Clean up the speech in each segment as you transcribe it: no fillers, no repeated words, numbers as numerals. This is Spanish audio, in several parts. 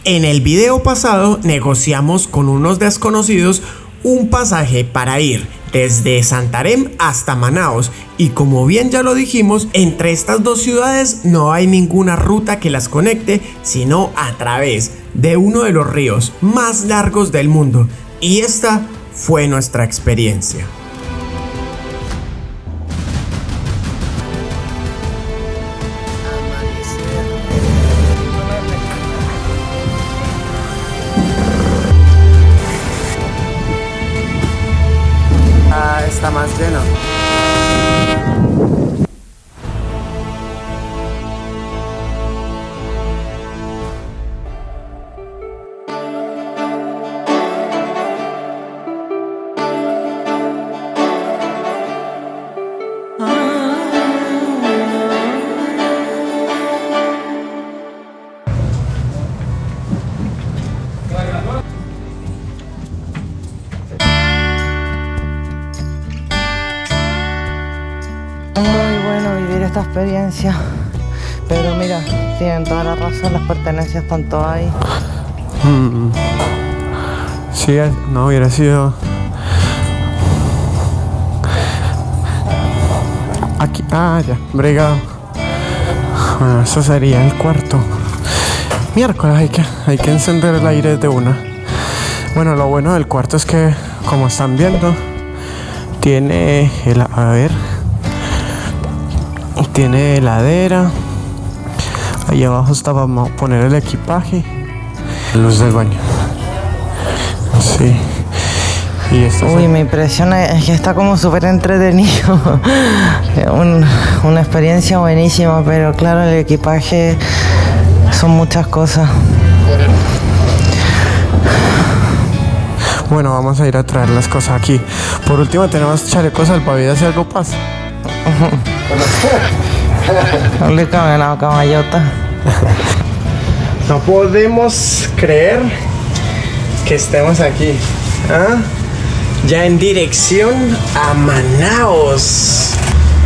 En el video pasado negociamos con unos desconocidos un pasaje para ir desde Santarém hasta Manaos, y como bien ya lo dijimos, entre estas dos ciudades no hay ninguna ruta que las conecte sino a través de uno de los ríos más largos del mundo, y esta fue nuestra experiencia. Está más lleno. Muy bueno vivir esta experiencia, pero mira, tienen toda la razón, las pertenencias están todas ahí. Sí, no hubiera sido aquí. Ah, ya, bregado. Bueno, eso sería el cuarto. Miércoles hay que encender el aire de una. Bueno, lo bueno del cuarto es que, como están viendo, tiene tiene heladera. Ahí abajo está para poner el equipaje. Luz del baño. Sí. Y esto Uy, me impresiona, es que está como súper entretenido. Una experiencia buenísima, pero claro, el equipaje son muchas cosas. Bueno, vamos a ir a traer las cosas aquí. Por último tenemos chalecos salvavidas si algo pasa. No le cabe la caballota. No podemos creer que estemos aquí, ¿ah? Ya en dirección a Manaos.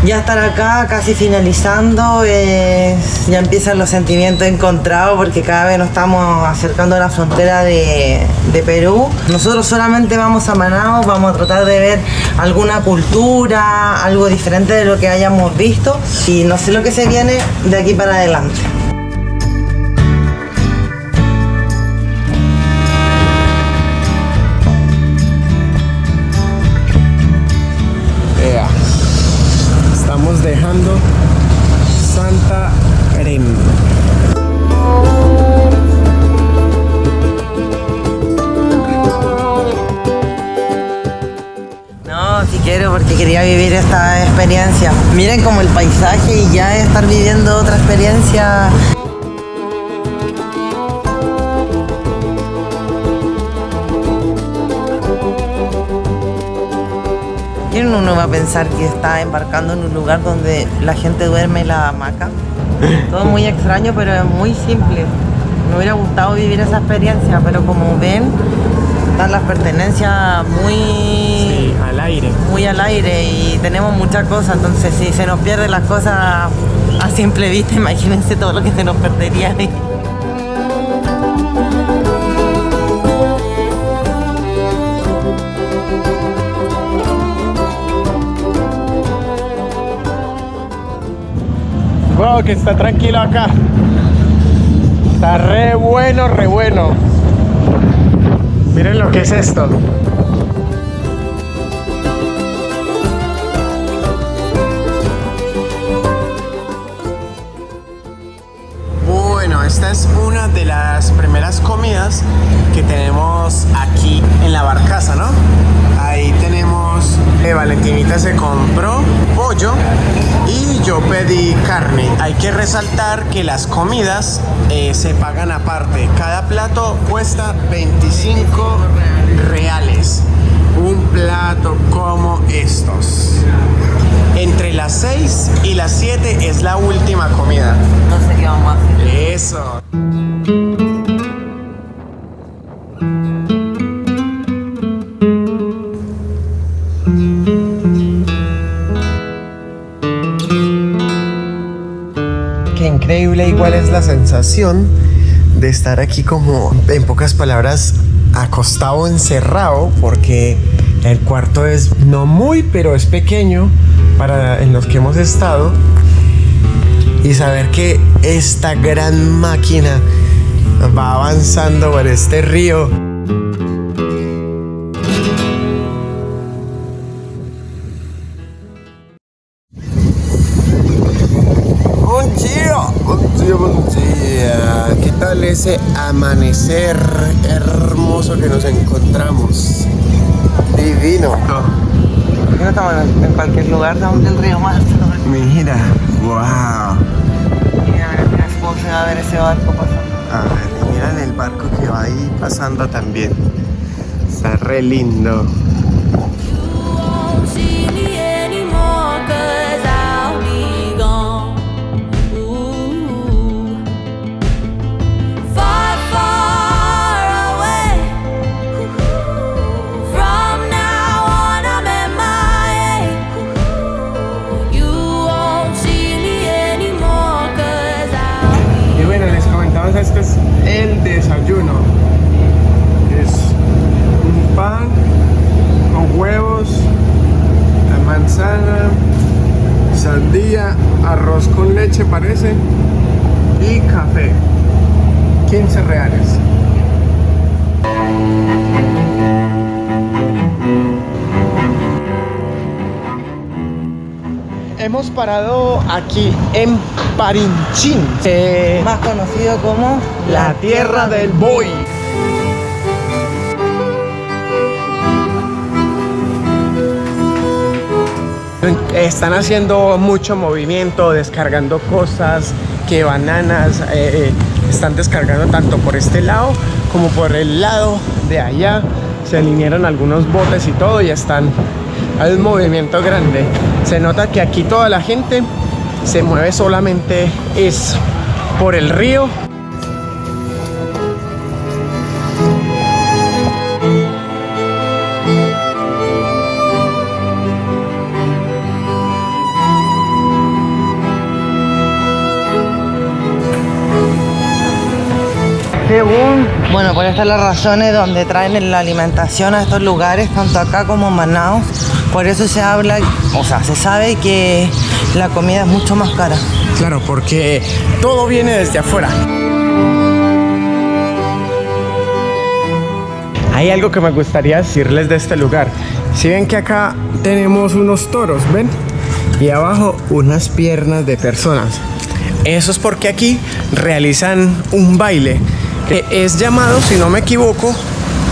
Ya estar acá, casi finalizando, ya empiezan los sentimientos encontrados porque cada vez nos estamos acercando a la frontera de Perú. Nosotros solamente vamos a Manaos, vamos a tratar de ver alguna cultura, algo diferente de lo que hayamos visto, y no sé lo que se viene de aquí para adelante. Estamos dejando Santarém. No, sí quiero, porque quería vivir esta experiencia. Miren como el paisaje, y ya estar viviendo otra experiencia. Uno va a pensar que está embarcando en un lugar donde la gente duerme en la hamaca. Todo muy extraño, pero es muy simple. Me hubiera gustado vivir esa experiencia, pero como ven, están las pertenencias muy al aire, y tenemos muchas cosas. Entonces, si se nos pierden las cosas a simple vista, imagínense todo lo que se nos perdería ahí. Wow, que está tranquilo acá. Está re bueno, re bueno. Miren lo que es esto. Bueno, esta es una de las primeras comidas que tenemos aquí en la barcaza, ¿no? Ahí tenemos, Valentinita se compró pollo y yo pedí carne. Hay que resaltar que las comidas se pagan aparte. Cada plato cuesta 25 reales. Un plato como estos. Entre las 6 y las 7 es la última comida. No sé qué vamos a hacer. Eso. Qué increíble. ¿Y cuál es la sensación de estar aquí como, en pocas palabras, acostado, encerrado, porque el cuarto es no muy, pero es pequeño para en los que hemos estado. Y saber que esta gran máquina va avanzando por este río. Buen día. ¿Qué tal ese amanecer hermoso que nos encontramos? Divino. Aquí no estamos en cualquier lugar, estamos del río más. Mira, wow. Mira cómo se va a ver ese barco pasando. A ver, miran el barco que va ahí pasando también. Está re lindo. Este es el desayuno. Es un pan con huevos, la manzana, sandía, arroz con leche parece, y café. 15 reales. Hemos parado aquí en Parinchín, Más conocido como la tierra del boy. Están haciendo mucho movimiento, descargando cosas, que bananas, están descargando tanto por este lado como por el lado de allá. Se alinearon algunos botes y todo y están. Hay un movimiento grande. Se nota que aquí toda la gente se mueve solamente es por el río. Bueno, por estas las razones donde traen la alimentación a estos lugares, tanto acá como en Manaos. Por eso se habla, o sea, se sabe que la comida es mucho más cara. Claro, porque todo viene desde afuera. Hay algo que me gustaría decirles de este lugar. Si ven que acá tenemos unos toros, ¿ven? Y abajo unas piernas de personas. Eso es porque aquí realizan un baile que es llamado, si no me equivoco,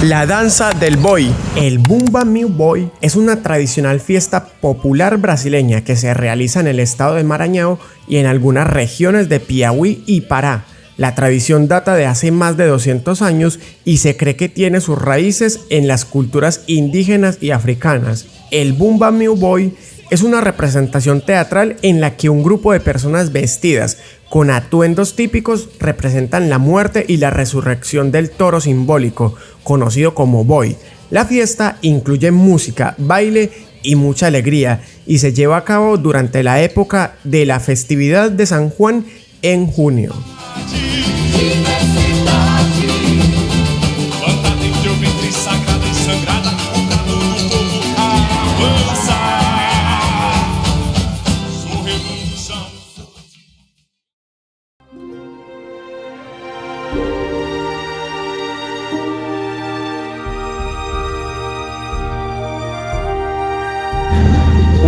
la danza del boi. El Bumba Meu Boi es una tradicional fiesta popular brasileña que se realiza en el estado de Maranhão y en algunas regiones de Piauí y Pará. La tradición data de hace más de 200 años y se cree que tiene sus raíces en las culturas indígenas y africanas. El Bumba Meu Boi es una representación teatral en la que un grupo de personas vestidas con atuendos típicos representan la muerte y la resurrección del toro simbólico, conocido como boi. La fiesta incluye música, baile y mucha alegría y se lleva a cabo durante la época de la festividad de San Juan en junio.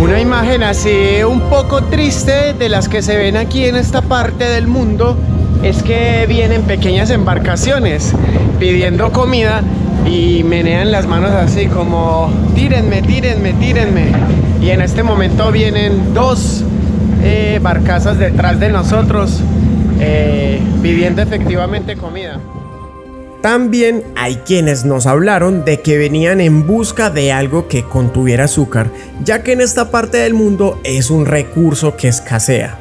Una imagen así un poco triste de las que se ven aquí en esta parte del mundo es que vienen pequeñas embarcaciones pidiendo comida y menean las manos así como tírenme, tírenme, tírenme. Y en este momento vienen dos barcazas detrás de nosotros pidiendo efectivamente comida. También hay quienes nos hablaron de que venían en busca de algo que contuviera azúcar, ya que en esta parte del mundo es un recurso que escasea.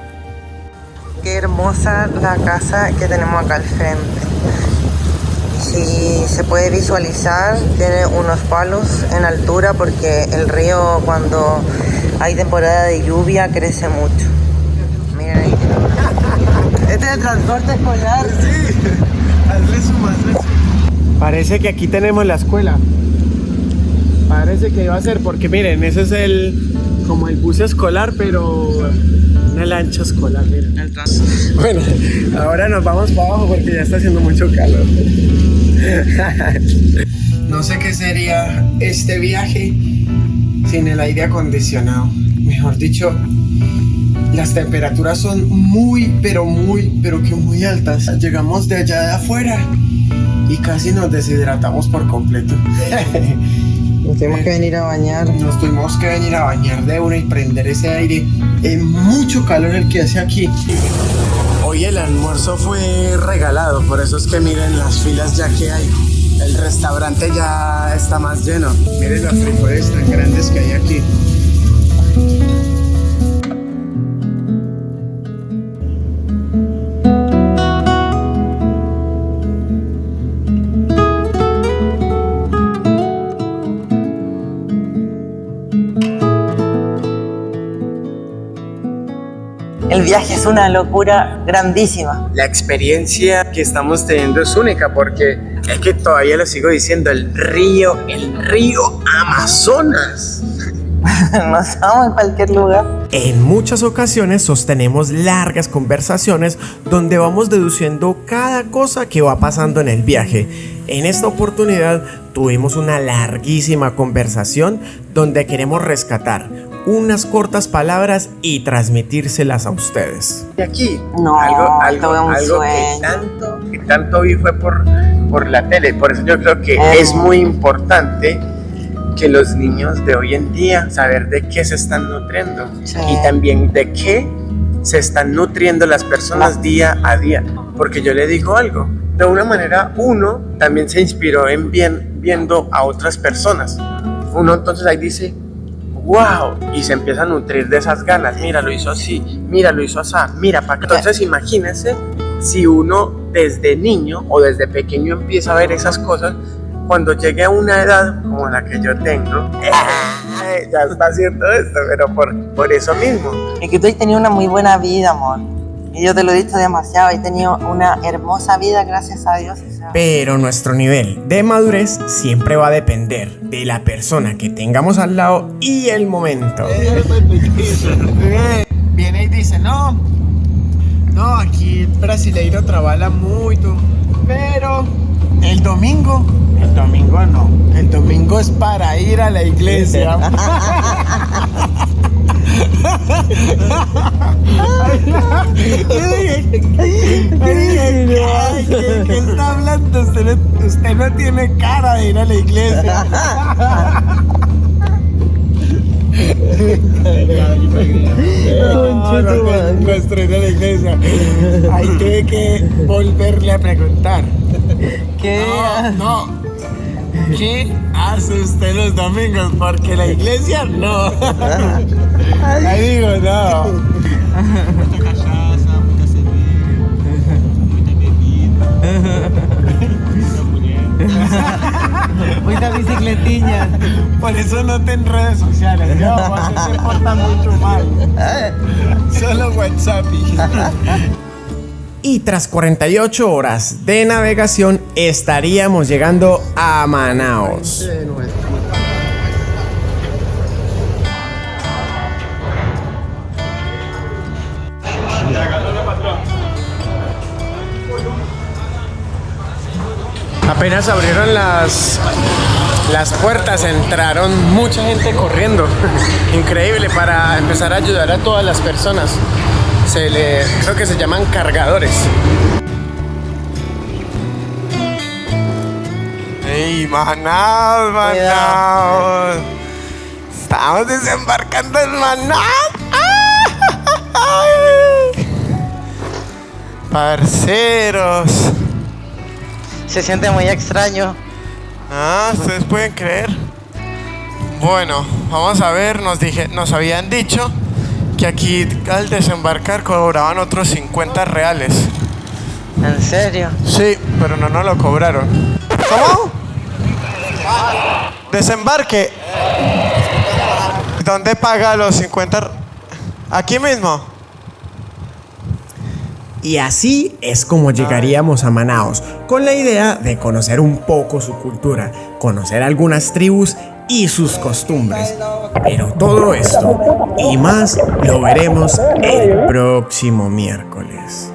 Qué hermosa la casa que tenemos acá al frente. Si se puede visualizar, tiene unos palos en altura porque el río cuando hay temporada de lluvia crece mucho. Miren ahí. Este es el transporte escolar. Sí. Parece que aquí tenemos la escuela. Parece que iba a ser, porque miren, ese es como el bus escolar, pero una lancha escolar, miren. Bueno, ahora nos vamos para abajo porque ya está haciendo mucho calor. No sé qué sería este viaje sin el aire acondicionado. Mejor dicho, las temperaturas son pero que muy altas. Llegamos de allá de afuera y casi nos deshidratamos por completo. Nos tuvimos que venir a bañar. Nos tuvimos que venir a bañar de una y prender ese aire. Es mucho calor el que hace aquí. Hoy el almuerzo fue regalado, por eso es que miren las filas ya que hay. El restaurante ya está más lleno. Miren los frijoles tan grandes que hay aquí. El viaje es una locura grandísima. La experiencia que estamos teniendo es única porque es que todavía lo sigo diciendo, el río Amazonas. No estamos en cualquier lugar. En muchas ocasiones sostenemos largas conversaciones donde vamos deduciendo cada cosa que va pasando en el viaje. En esta oportunidad tuvimos una larguísima conversación donde queremos rescatar unas cortas palabras y transmitírselas a ustedes. Y aquí, No, algo que tanto vi fue por la tele. Por eso yo creo que es muy importante que los niños de hoy en día saber de qué se están nutriendo y también de qué se están nutriendo las personas día a día. Porque yo le digo algo, de una manera uno también se inspiró en viendo a otras personas. Uno entonces ahí dice, wow, y se empieza a nutrir de esas ganas. Mira, lo hizo así, mira, lo hizo así, mira, para acá. Entonces imagínense si uno desde niño o desde pequeño empieza a ver esas cosas, cuando llegue a una edad como la que yo tengo, ya está haciendo esto, pero por eso mismo. Es que tú has tenido una muy buena vida, amor. Y yo te lo he dicho demasiado, he tenido una hermosa vida, gracias a Dios. O sea, Pero nuestro nivel de madurez siempre va a depender de la persona que tengamos al lado y el momento. Viene y dice, no, aquí el brasileiro trabaja mucho, pero el domingo no, el domingo es para ir a la iglesia. ¿Qué está hablando? Usted no tiene cara de ir a la iglesia. Nuestro ir a la iglesia. Hay que volverle a preguntar. ¿qué? No. ¿Qué hace usted los domingos? Porque la iglesia no. Ahí digo, no. Muita cachaça, muita cerveja, muita bebida, muita mulher. Muita bicicletinha. Por eso no te en redes sociales. No, usted se porta mucho mal. Solo WhatsApp. Y tras 48 horas de navegación estaríamos llegando a Manaos. Apenas abrieron las puertas, entraron mucha gente corriendo. Increíble, para empezar a ayudar a todas las personas. Creo que se llaman cargadores. ¡Ey, Manaos! Estamos desembarcando en Manaos. Parceros. Se siente muy extraño. ¿Ustedes pueden creer? Bueno, vamos a ver, nos habían dicho que aquí al desembarcar cobraban otros 50 reales. ¿En serio? Sí, pero no nos lo cobraron. ¿Cómo? Desembarque. ¿Dónde paga los 50? Aquí mismo. Y así es como llegaríamos a Manaos, con la idea de conocer un poco su cultura, conocer algunas tribus y sus costumbres. Pero todo esto y más lo veremos el próximo miércoles.